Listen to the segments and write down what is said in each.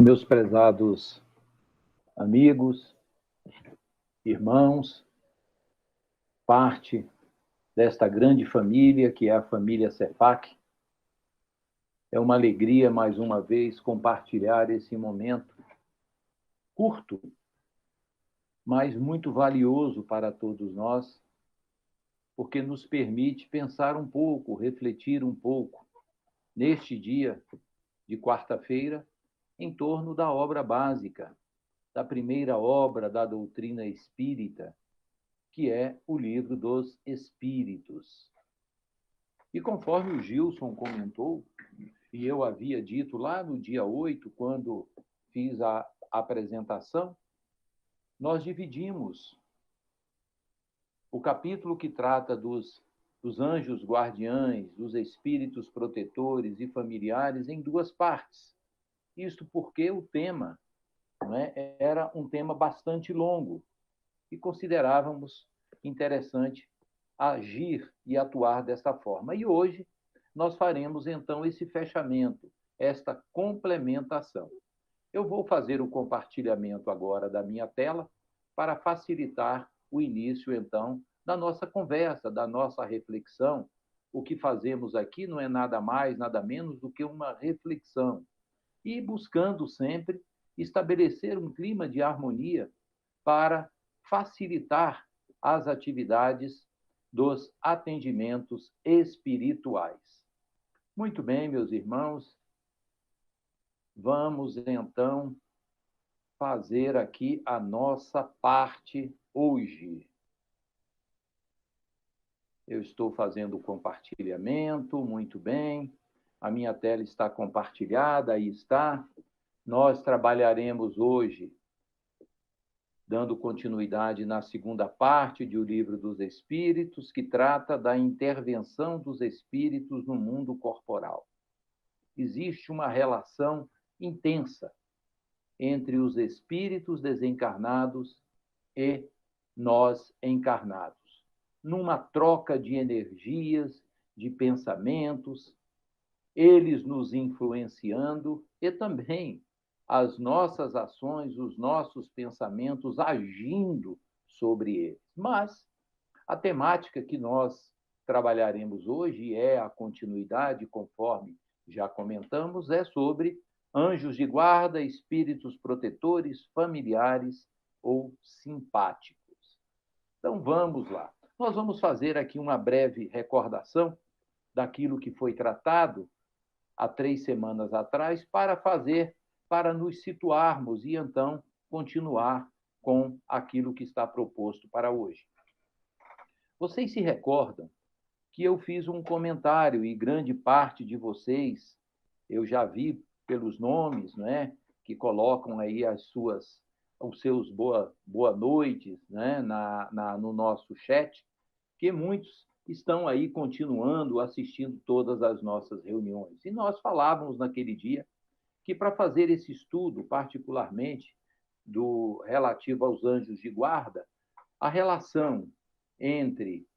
Meus prezados amigos, irmãos, parte desta grande família que é a família CEPAC, é uma alegria, mais uma vez, compartilhar esse momento curto, mas muito valioso para todos nós, porque nos permite pensar um pouco, refletir um pouco, neste dia de quarta-feira, em torno da obra básica, da primeira obra da doutrina espírita, que é o Livro dos Espíritos. E conforme o Gilson comentou, e eu havia dito lá no dia 8, quando fiz a apresentação, nós dividimos o capítulo que trata dos anjos guardiães, dos espíritos protetores e familiares em duas partes. Isto porque o tema, era um tema bastante longo e considerávamos interessante agir e atuar dessa forma. E hoje nós faremos, então, esse fechamento, esta complementação. Eu vou fazer o compartilhamento agora da minha tela para facilitar o início, então, da nossa conversa, da nossa reflexão. O que fazemos aqui não é nada mais, nada menos do que uma reflexão. E buscando sempre estabelecer um clima de harmonia para facilitar as atividades dos atendimentos espirituais. Muito bem, meus irmãos, vamos então fazer aqui a nossa parte hoje. Eu estou fazendo o compartilhamento, muito bem. A minha tela está compartilhada, aí está. Nós trabalharemos hoje dando continuidade na segunda parte do Livro dos Espíritos, que trata da intervenção dos espíritos no mundo corporal. Existe uma relação intensa entre os espíritos desencarnados e nós encarnados, numa troca de energias, de pensamentos, eles nos influenciando e também as nossas ações, os nossos pensamentos agindo sobre eles. Mas a temática que nós trabalharemos hoje é a continuidade, conforme já comentamos, é sobre anjos de guarda, espíritos protetores, familiares ou simpáticos. Então vamos lá. Nós vamos fazer aqui uma breve recordação daquilo que foi tratado há 3 semanas atrás, para nos situarmos e, então, continuar com aquilo que está proposto para hoje. Vocês se recordam que eu fiz um comentário e grande parte de vocês, eu já vi pelos nomes, que colocam aí os seus boa noites, no nosso chat, que muitos estão aí continuando assistindo todas as nossas reuniões. E nós falávamos naquele dia que para fazer esse estudo, particularmente do relativo aos anjos de guarda, a relação entre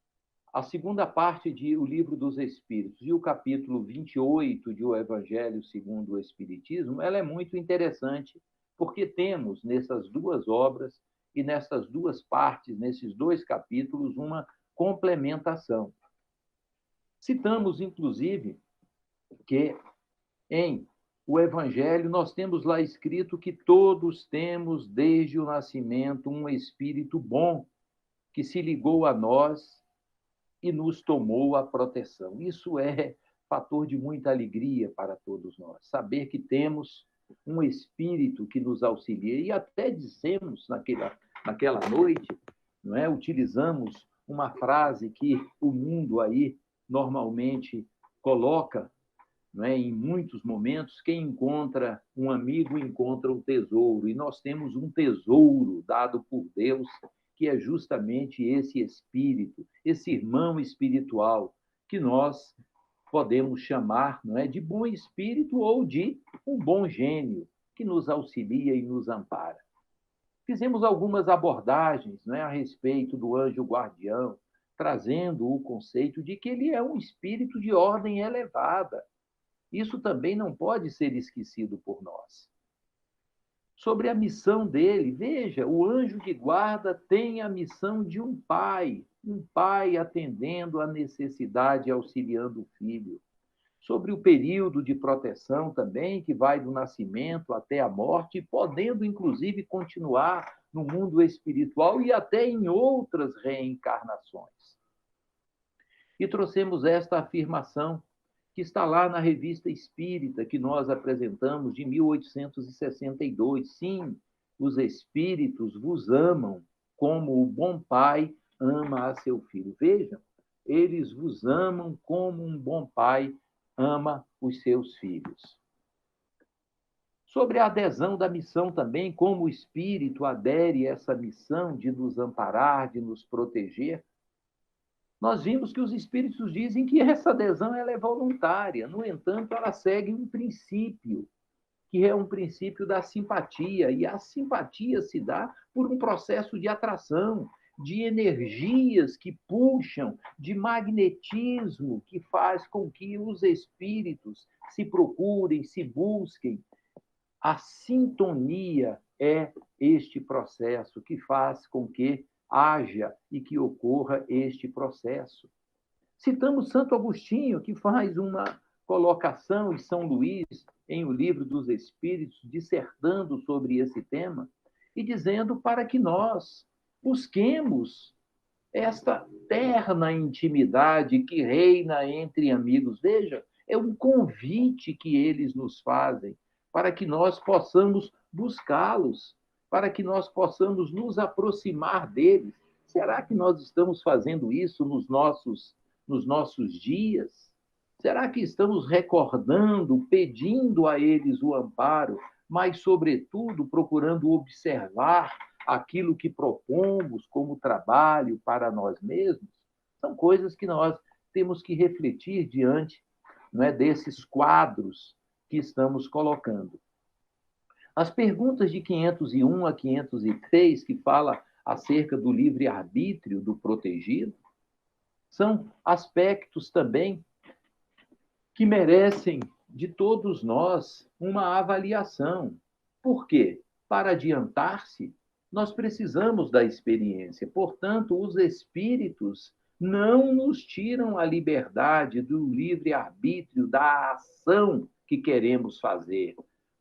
a segunda parte do Livro dos Espíritos e o capítulo 28 de O Evangelho segundo o Espiritismo, ela é muito interessante, porque temos nessas duas obras e nessas duas partes, nesses dois capítulos, uma complementação. Citamos, inclusive, que em o Evangelho nós temos lá escrito que todos temos, desde o nascimento, um espírito bom que se ligou a nós e nos tomou a proteção. Isso é fator de muita alegria para todos nós, saber que temos um espírito que nos auxilia. E até dizemos naquela noite, utilizamos uma frase que o mundo aí normalmente coloca, em muitos momentos: quem encontra um amigo encontra um tesouro. E nós temos um tesouro dado por Deus, que é justamente esse espírito, esse irmão espiritual, que nós podemos chamar, de bom espírito ou de um bom gênio, que nos auxilia e nos ampara. Fizemos algumas abordagens, a respeito do anjo guardião, trazendo o conceito de que ele é um espírito de ordem elevada. Isso também não pode ser esquecido por nós. sobre a missão dele. Veja, o anjo de guarda tem a missão de um pai atendendo à necessidade e auxiliando o filho. Sobre o período de proteção também, que vai do nascimento até a morte, podendo inclusive continuar no mundo espiritual e até em outras reencarnações. E trouxemos esta afirmação que está lá na Revista Espírita, que nós apresentamos de 1862. Sim, os espíritos vos amam como o bom pai ama a seu filho. Vejam, eles vos amam como um bom pai ama os seus filhos. Sobre a adesão da missão também, como o espírito adere a essa missão de nos amparar, de nos proteger, nós vimos que os espíritos dizem que essa adesão ela é voluntária. No entanto, ela segue um princípio, que é um princípio da simpatia. E a simpatia se dá por um processo de atração, de energias que puxam, de magnetismo que faz com que os espíritos se procurem, se busquem. A sintonia é este processo que faz com que haja e que ocorra este processo. Citamos Santo Agostinho, que faz uma colocação, e São Luís, em O Livro dos Espíritos, dissertando sobre esse tema, e dizendo para que nós busquemos esta terna intimidade que reina entre amigos. Veja, é um convite que eles nos fazem para que nós possamos buscá-los, para que nós possamos nos aproximar deles. Será que nós estamos fazendo isso nos nossos dias? Será que estamos recordando, pedindo a eles o amparo, mas, sobretudo, procurando observar aquilo que propomos como trabalho para nós mesmos? São coisas que nós temos que refletir diante, não é, desses quadros que estamos colocando. As perguntas de 501 a 503, que fala acerca do livre-arbítrio do protegido, são aspectos também que merecem de todos nós uma avaliação. Por quê? Para adiantar-se, nós precisamos da experiência. Portanto, os espíritos não nos tiram a liberdade do livre-arbítrio, da ação que queremos fazer.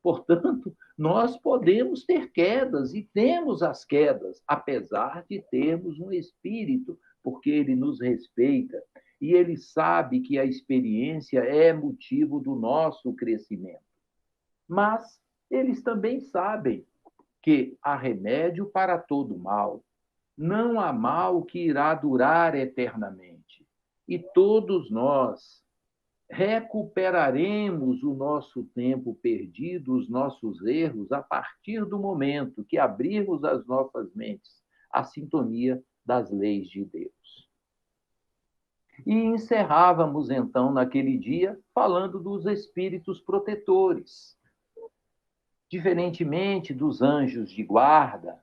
Portanto, nós podemos ter quedas e temos as quedas, apesar de termos um espírito, porque ele nos respeita e ele sabe que a experiência é motivo do nosso crescimento. Mas eles também sabem que há remédio para todo mal. Não há mal que irá durar eternamente. E todos nós recuperaremos o nosso tempo perdido, os nossos erros, a partir do momento que abrirmos as nossas mentes à sintonia das leis de Deus. E encerrávamos, então, naquele dia, falando dos espíritos protetores. Diferentemente dos anjos de guarda,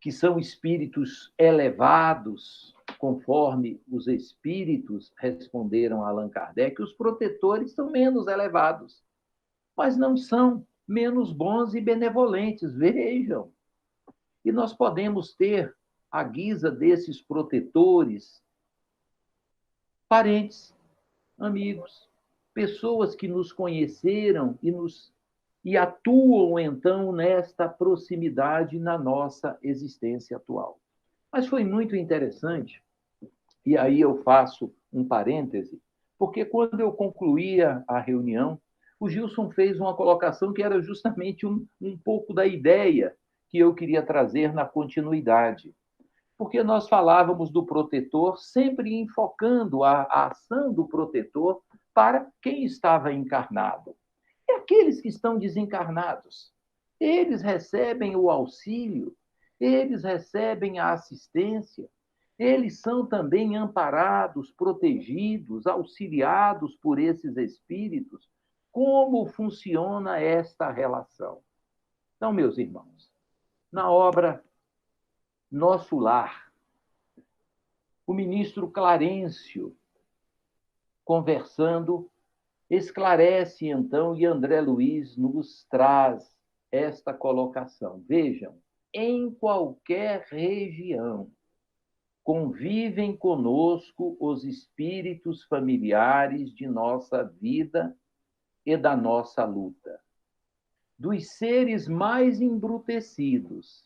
que são espíritos elevados, conforme os espíritos responderam a Allan Kardec, os protetores são menos elevados, mas não são menos bons e benevolentes. Vejam. E nós podemos ter, à guisa desses protetores, parentes, amigos, pessoas que nos conheceram e atuam, então, nesta proximidade na nossa existência atual. Mas foi muito interessante, e aí eu faço um parêntese, porque quando eu concluía a reunião, o Gilson fez uma colocação que era justamente um pouco da ideia que eu queria trazer na continuidade. Porque nós falávamos do protetor sempre enfocando a ação do protetor para quem estava encarnado. E aqueles que estão desencarnados, eles recebem o auxílio, eles recebem a assistência, eles são também amparados, protegidos, auxiliados por esses espíritos. Como funciona esta relação? Então, meus irmãos, na obra Nosso Lar, o ministro Clarencio, conversando, esclarece então, e André Luiz nos traz esta colocação. Vejam, em qualquer região convivem conosco os espíritos familiares de nossa vida e da nossa luta. Dos seres mais embrutecidos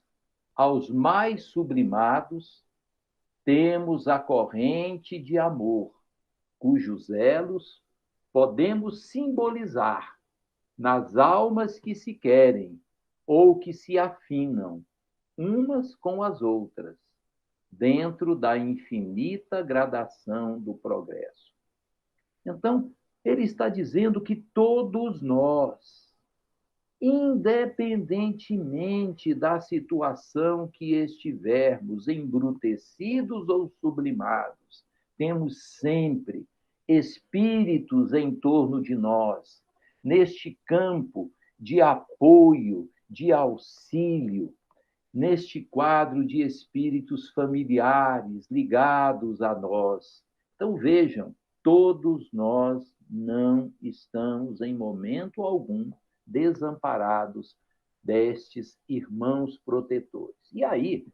aos mais sublimados, temos a corrente de amor, cujos elos podemos simbolizar nas almas que se querem ou que se afinam umas com as outras, dentro da infinita gradação do progresso. Então, ele está dizendo que todos nós, independentemente da situação que estivermos, embrutecidos ou sublimados, temos sempre espíritos em torno de nós, neste campo de apoio, de auxílio, neste quadro de espíritos familiares ligados a nós. Então, vejam, todos nós não estamos, em momento algum, desamparados destes irmãos protetores. E aí,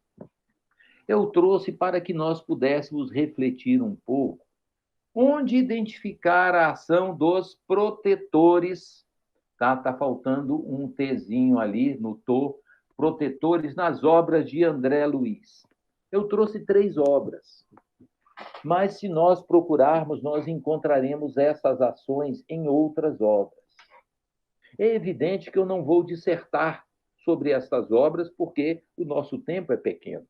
eu trouxe para que nós pudéssemos refletir um pouco onde identificar a ação dos protetores. Tá faltando um Tzinho ali no tô, protetores nas obras de André Luiz. Eu trouxe 3 obras, mas se nós procurarmos, nós encontraremos essas ações em outras obras. É evidente que eu não vou dissertar sobre estas obras, porque o nosso tempo é pequeno,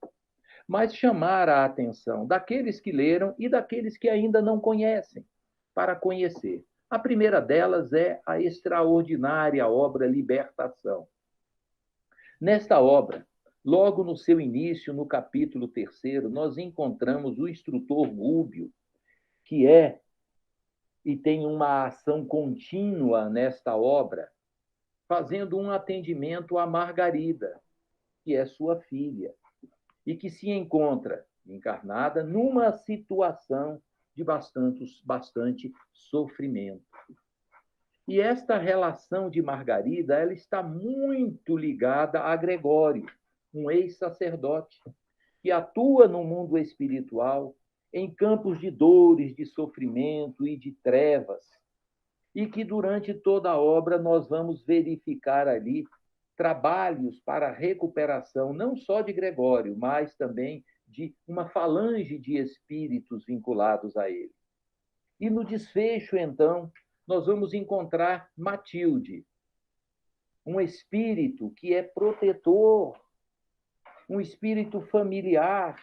mas chamar a atenção daqueles que leram e daqueles que ainda não conhecem, para conhecer. A primeira delas é a extraordinária obra Libertação. Nesta obra, logo no seu início, no capítulo 3º, nós encontramos o instrutor Gúbio, que é e tem uma ação contínua nesta obra, fazendo um atendimento a Margarida, que é sua filha, e que se encontra encarnada numa situação de bastante sofrimento. E esta relação de Margarida, ela está muito ligada a Gregório, um ex-sacerdote, que atua no mundo espiritual, em campos de dores, de sofrimento e de trevas, e que durante toda a obra nós vamos verificar ali trabalhos para a recuperação, não só de Gregório, mas também de uma falange de espíritos vinculados a ele. E no desfecho, então, nós vamos encontrar Matilde, um espírito que é protetor, um espírito familiar,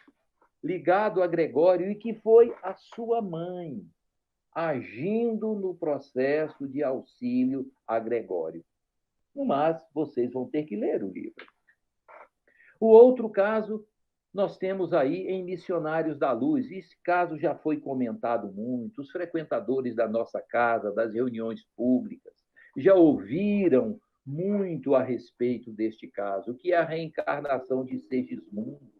ligado a Gregório e que foi a sua mãe, agindo no processo de auxílio a Gregório. Mas vocês vão ter que ler o livro. O outro caso, nós temos aí em Missionários da Luz. Esse caso já foi comentado muito. Os frequentadores da nossa casa, das reuniões públicas, já ouviram muito a respeito deste caso, que é a reencarnação de Segismundo,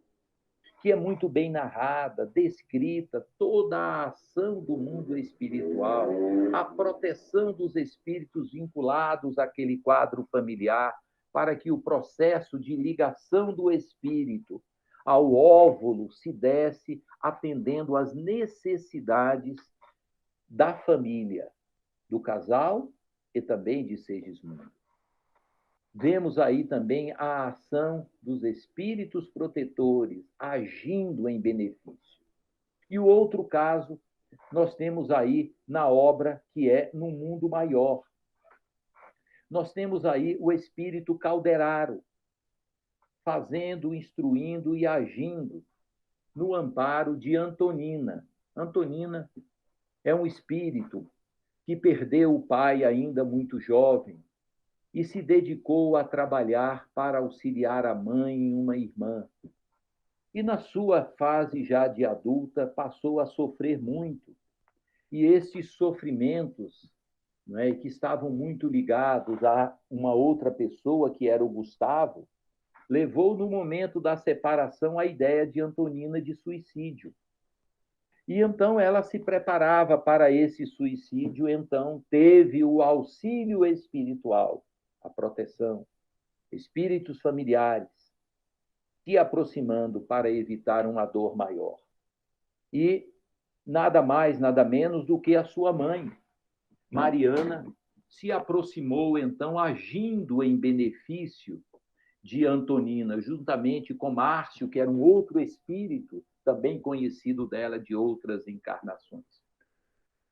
que é muito bem narrada, descrita, toda a ação do mundo espiritual, a proteção dos espíritos vinculados àquele quadro familiar, para que o processo de ligação do espírito ao óvulo se desse atendendo às necessidades da família, do casal e também de Segismundo. Vemos aí também a ação dos espíritos protetores agindo em benefício. E o outro caso, nós temos aí na obra que é No Mundo Maior. Nós temos aí o espírito Calderaro, fazendo, instruindo e agindo no amparo de Antonina. Antonina é um espírito que perdeu o pai ainda muito jovem, e se dedicou a trabalhar para auxiliar a mãe e uma irmã. E na sua fase já de adulta, passou a sofrer muito. E esses sofrimentos, que estavam muito ligados a uma outra pessoa, que era o Gustavo, levou no momento da separação a ideia de Antonina de suicídio. E então ela se preparava para esse suicídio, então teve o auxílio espiritual, a proteção, espíritos familiares, se aproximando para evitar uma dor maior. E nada mais, nada menos do que a sua mãe, Mariana, se aproximou, então, agindo em benefício de Antonina, juntamente com Márcio, que era um outro espírito, também conhecido dela de outras encarnações.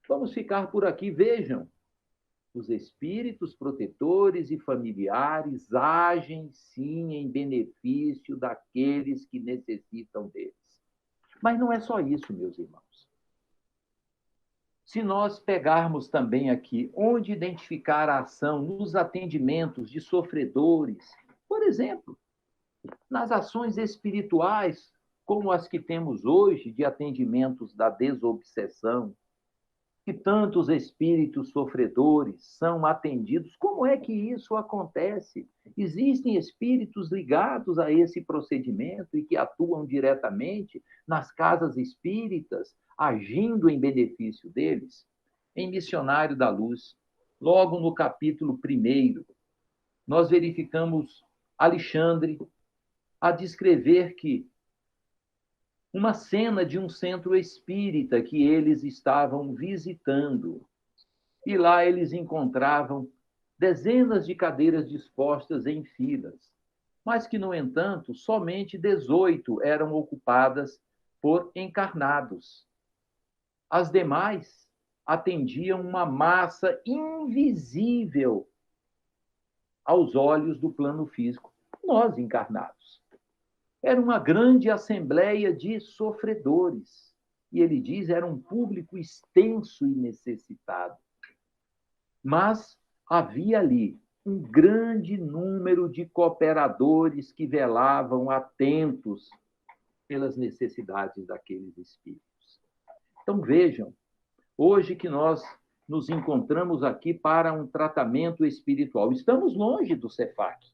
Vamos ficar por aqui. Vejam, os espíritos protetores e familiares agem, sim, em benefício daqueles que necessitam deles. Mas não é só isso, meus irmãos. Se nós pegarmos também aqui onde identificar a ação nos atendimentos de sofredores, por exemplo, nas ações espirituais, como as que temos hoje de atendimentos da desobsessão, que tantos espíritos sofredores são atendidos, como é que isso acontece? Existem espíritos ligados a esse procedimento e que atuam diretamente nas casas espíritas, agindo em benefício deles? Em Missionário da Luz, logo no capítulo 1, nós verificamos Alexandre a descrever que uma cena de um centro espírita que eles estavam visitando. E lá eles encontravam dezenas de cadeiras dispostas em filas, mas que, no entanto, somente 18 eram ocupadas por encarnados. As demais atendiam uma massa invisível aos olhos do plano físico, nós encarnados. Era uma grande assembleia de sofredores. E ele diz, era um público extenso e necessitado. Mas havia ali um grande número de cooperadores que velavam atentos pelas necessidades daqueles espíritos. Então, vejam, hoje que nós nos encontramos aqui para um tratamento espiritual, estamos longe do Cefac.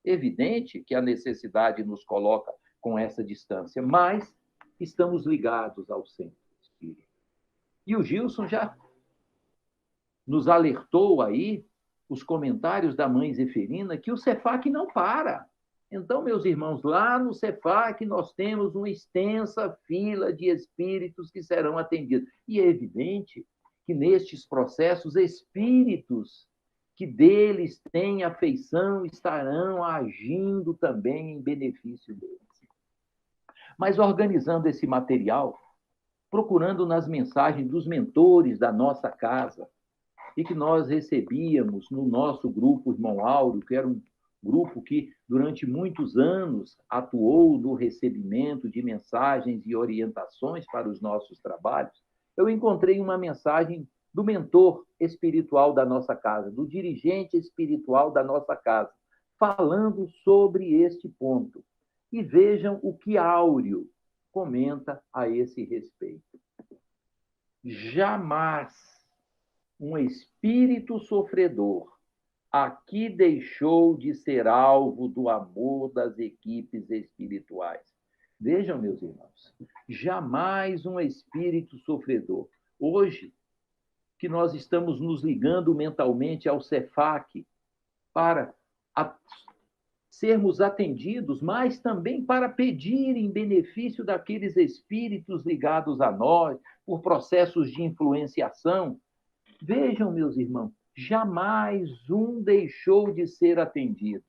Evidente que a necessidade nos coloca com essa distância, mas estamos ligados ao centro espírita. E o Gilson já nos alertou aí, os comentários da mãe Zeferina, que o Cefac não para. Então, meus irmãos, lá no Cefac nós temos uma extensa fila de espíritos que serão atendidos. E é evidente que nestes processos, espíritos que deles têm afeição estarão agindo também em benefício deles. Mas organizando esse material, procurando nas mensagens dos mentores da nossa casa, e que nós recebíamos no nosso grupo Irmão Áureo, que era um grupo que durante muitos anos atuou no recebimento de mensagens e orientações para os nossos trabalhos, eu encontrei uma mensagem do mentor espiritual da nossa casa, do dirigente espiritual da nossa casa, falando sobre este ponto. E vejam o que Áureo comenta a esse respeito. Jamais um espírito sofredor aqui deixou de ser alvo do amor das equipes espirituais. Vejam, meus irmãos, jamais um espírito sofredor. Hoje, que nós estamos nos ligando mentalmente ao Cefac para sermos atendidos, mas também para pedir em benefício daqueles espíritos ligados a nós, por processos de influenciação. Vejam, meus irmãos, jamais um deixou de ser atendido.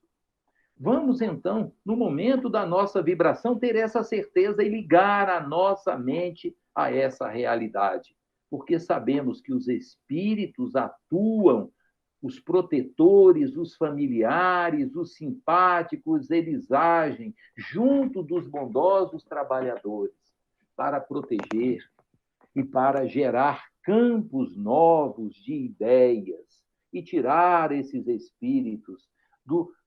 Vamos, então, no momento da nossa vibração, ter essa certeza e ligar a nossa mente a essa realidade. Porque sabemos que os espíritos atuam, os protetores, os familiares, os simpáticos, eles agem junto dos bondosos trabalhadores para proteger e para gerar campos novos de ideias e tirar esses espíritos,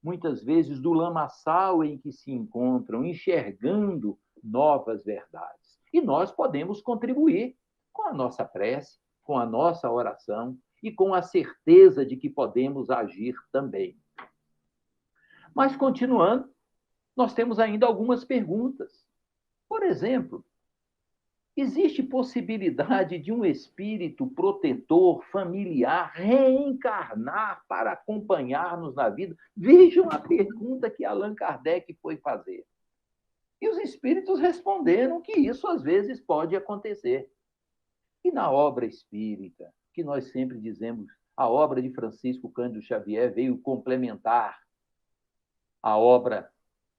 muitas vezes, do lamaçal em que se encontram, enxergando novas verdades. E nós podemos contribuir com a nossa prece, com a nossa oração e com a certeza de que podemos agir também. Mas, continuando, nós temos ainda algumas perguntas. Por exemplo, Existe possibilidade de um espírito protetor, familiar, reencarnar para acompanhar-nos na vida? Vejam a pergunta que Allan Kardec foi fazer. E os espíritos responderam que isso às vezes pode acontecer. E na obra espírita, que nós sempre dizemos, a obra de Francisco Cândido Xavier veio complementar a obra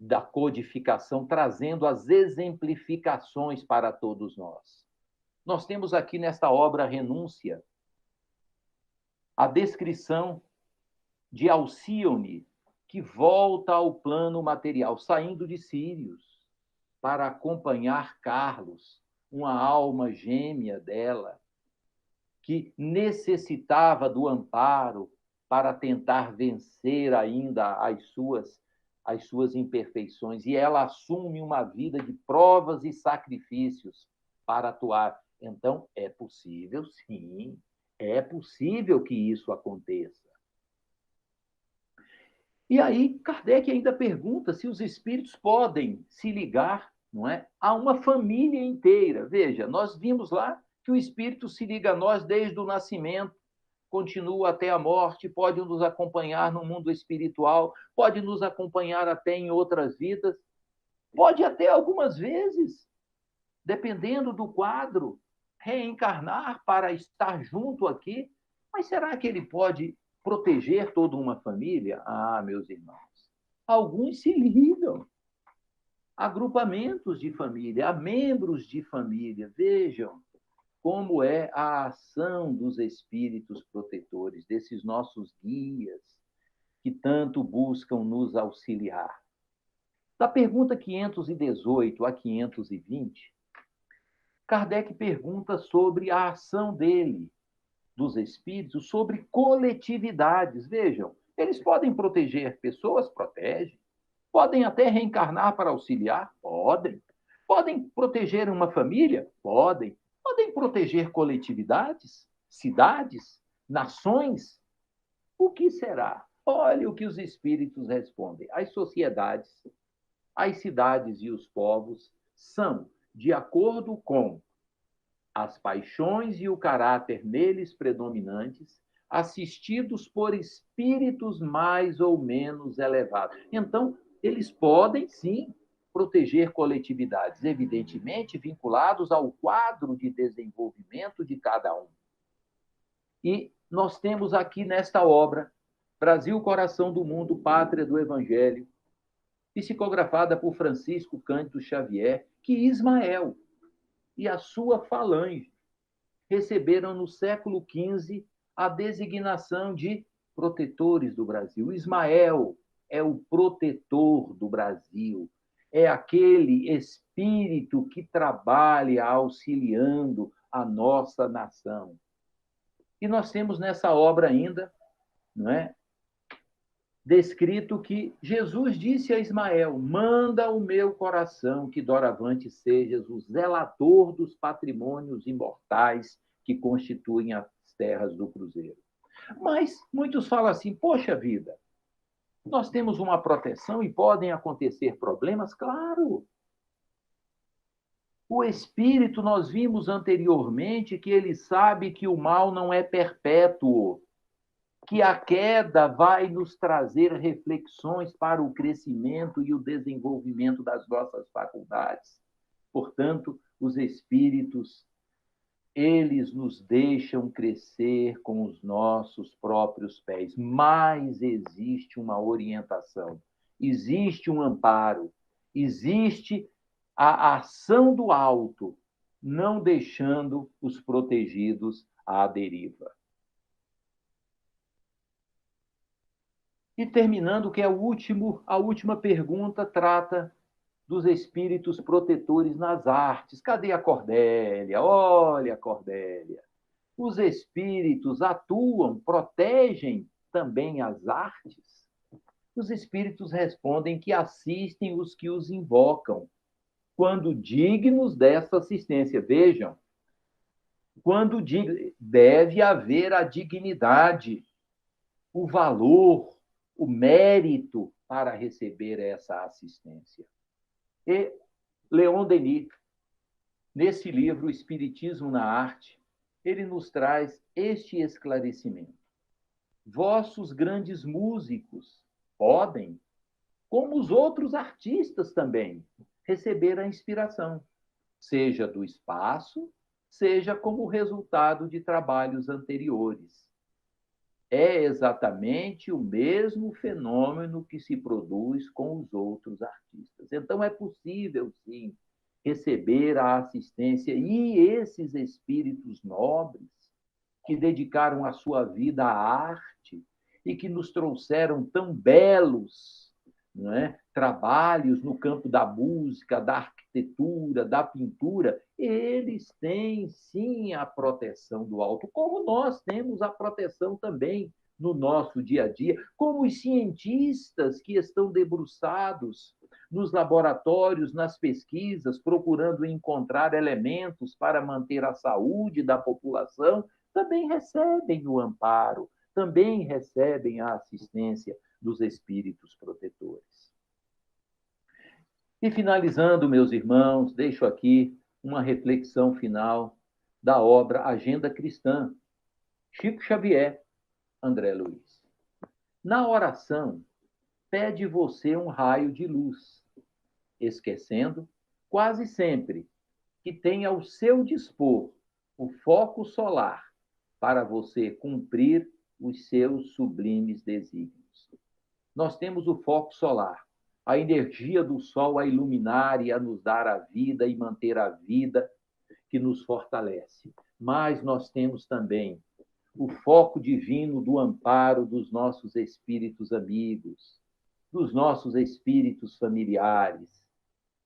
da codificação, trazendo as exemplificações para todos nós. Nós temos aqui nesta obra Renúncia a descrição de Alcíone, que volta ao plano material, saindo de Sírios, para acompanhar Carlos, uma alma gêmea dela, que necessitava do amparo para tentar vencer ainda as suas imperfeições. E ela assume uma vida de provas e sacrifícios para atuar. Então, é possível, sim, é possível que isso aconteça. E aí, Kardec ainda pergunta se os espíritos podem se ligar, não é, a uma família inteira. Veja, nós vimos lá que o espírito se liga a nós desde o nascimento, continua até a morte, pode nos acompanhar no mundo espiritual, pode nos acompanhar até em outras vidas, pode até algumas vezes, dependendo do quadro, reencarnar para estar junto aqui. Mas será que ele pode proteger toda uma família? Ah, meus irmãos, alguns se ligam a agrupamentos de família, a membros de família. Vejam como é a ação dos espíritos protetores, desses nossos guias, que tanto buscam nos auxiliar. Da pergunta 518 a 520, Kardec pergunta sobre a ação dele, dos espíritos, sobre coletividades. Vejam, eles podem proteger pessoas? Protegem. Podem até reencarnar para auxiliar? Podem. Podem proteger uma família? Podem. Podem proteger coletividades, cidades, nações? O que será? Olha o que os espíritos respondem. As sociedades, as cidades e os povos são, de acordo com as paixões e o caráter neles predominantes, assistidos por espíritos mais ou menos elevados. Então, eles podem, sim, proteger coletividades, evidentemente vinculados ao quadro de desenvolvimento de cada um. E nós temos aqui nesta obra, Brasil, Coração do Mundo, Pátria do Evangelho, psicografada por Francisco Cândido Xavier, que Ismael e a sua falange receberam no século XV a designação de protetores do Brasil. Ismael é o protetor do Brasil, é aquele espírito que trabalha auxiliando a nossa nação. E nós temos nessa obra ainda, não é, descrito que Jesus disse a Ismael: manda o meu coração que doravante sejas o zelador dos patrimônios imortais que constituem as terras do cruzeiro. Mas muitos falam assim: poxa vida, nós temos uma proteção e podem acontecer problemas? Claro. O espírito, nós vimos anteriormente que ele sabe que o mal não é perpétuo, que a queda vai nos trazer reflexões para o crescimento e o desenvolvimento das nossas faculdades. Portanto, os espíritos, eles nos deixam crescer com os nossos próprios pés, mas existe uma orientação, existe um amparo, existe a ação do alto, não deixando os protegidos à deriva. E terminando, que é a última pergunta, trata dos espíritos protetores nas artes. Cadê a Cordélia? Olha a Cordélia. Os espíritos atuam, protegem também as artes? Os espíritos respondem que assistem os que os invocam, quando dignos dessa assistência. Vejam, quando deve haver a dignidade, o valor, o mérito para receber essa assistência. E Leon Denis, Nesse livro, O Espiritismo na Arte, ele nos traz este esclarecimento. Vossos grandes músicos podem, como os outros artistas também, receber a inspiração, seja do espaço, seja como resultado de trabalhos anteriores. É exatamente o mesmo fenômeno que se produz com os outros artistas. Então, é possível, sim, receber a assistência e esses espíritos nobres que dedicaram a sua vida à arte e que nos trouxeram tão belos, não é, trabalhos no campo da música, da arquitetura, da pintura, eles têm sim a proteção do alto, como nós temos a proteção também no nosso dia a dia, como os cientistas que estão debruçados nos laboratórios, nas pesquisas, procurando encontrar elementos para manter a saúde da população, também recebem o amparo, também recebem a assistência dos espíritos protetores. E finalizando, meus irmãos, deixo aqui uma reflexão final da obra Agenda Cristã, Chico Xavier, André Luiz. Na oração, pede você um raio de luz, esquecendo, quase sempre, que tem ao seu dispor o foco solar para você cumprir os seus sublimes desígnios. Nós temos o foco solar, a energia do sol a iluminar e a nos dar a vida e manter a vida que nos fortalece. Mas nós temos também o foco divino do amparo dos nossos espíritos amigos, dos nossos espíritos familiares,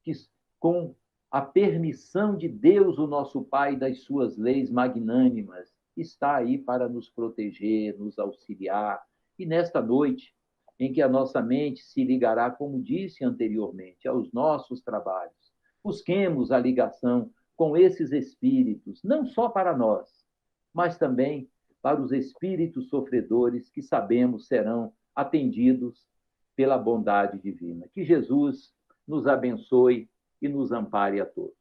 que com a permissão de Deus, o nosso Pai, das suas leis magnânimas, está aí para nos proteger, nos auxiliar. E nesta noite, em que a nossa mente se ligará, como disse anteriormente, aos nossos trabalhos, busquemos a ligação com esses espíritos, não só para nós, mas também para os espíritos sofredores que sabemos serão atendidos pela bondade divina. Que Jesus nos abençoe e nos ampare a todos.